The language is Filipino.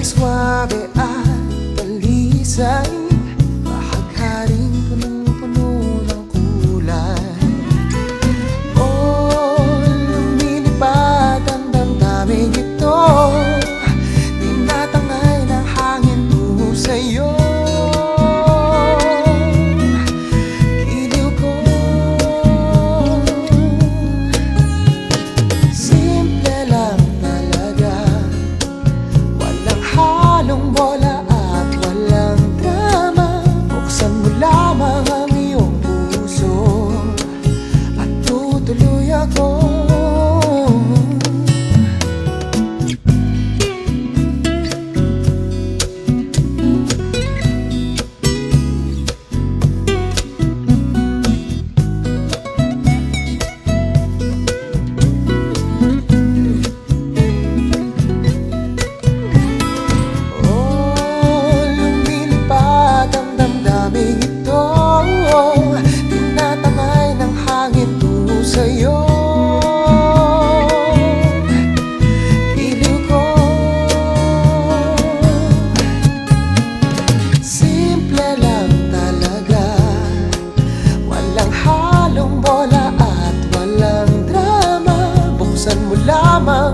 Suwabe at talisay, bahagharing punong-puno ng kulay. O lumilipad ang damdaming ito, tinatangay ng hangin tungo sa'yo. Giliw ko, simple lang talaga, walang halong bola at walang drama. Buksan mo lamang ang iyong puso at tutuloy ako. Tinatangay ng hangin tungo sa'yo. Giliw ko, simple lang talaga, walang halong bola at walang drama. Buksan mo lamang